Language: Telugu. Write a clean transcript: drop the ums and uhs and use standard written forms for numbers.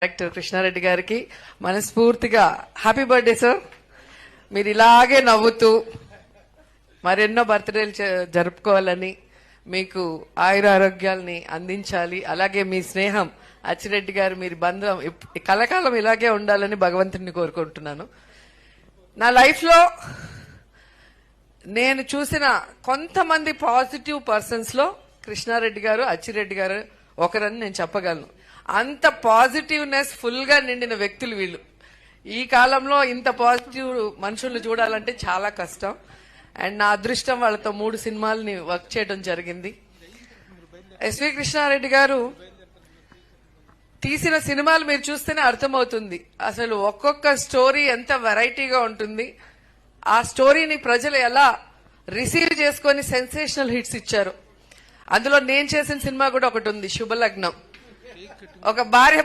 డైరెక్టర్ కృష్ణారెడ్డి గారికి మనస్ఫూర్తిగా హ్యాపీ బర్త్డే సార్. మీరు ఇలాగే నవ్వుతూ మరెన్నో బర్త్డేలు జరుపుకోవాలని, మీకు ఆయురారోగ్యాల్ని అందించాలి. అలాగే మీ స్నేహం అచ్చిరెడ్డి గారు, మీరు బంధం కలకాలం ఇలాగే ఉండాలని భగవంతుడిని కోరుకుంటున్నాను. నా లైఫ్ లో నేను చూసిన కొంతమంది పాజిటివ్ పర్సన్స్ లో కృష్ణారెడ్డి గారు, అచ్చిరెడ్డి గారు ఒకరని నేను చెప్పగలను. అంత పాజిటివ్నెస్ ఫుల్ గా నిండిన వ్యక్తులు వీళ్ళు. ఈ కాలంలో ఇంత పాజిటివ్ మనుషుల్ని చూడాలంటే చాలా కష్టం. అండ్ నా అదృష్టం వాళ్ళతో 3 సినిమాలని వర్క్ చేయడం జరిగింది. ఎస్వి కృష్ణారెడ్డి గారు తీసిన సినిమాలు మీరు చూస్తేనే అర్థమవుతుంది అసలు ఒక్కొక్క స్టోరీ ఎంత వెరైటీగా ఉంటుంది. ఆ స్టోరీని ప్రజలు ఎలా రిసీవ్ చేసుకొని సెన్సేషనల్ హిట్స్ ఇచ్చారు. అందులో నేను చేసిన సినిమా కూడా ఒకటి ఉంది, శుభలగ్నం. ఒక భార్య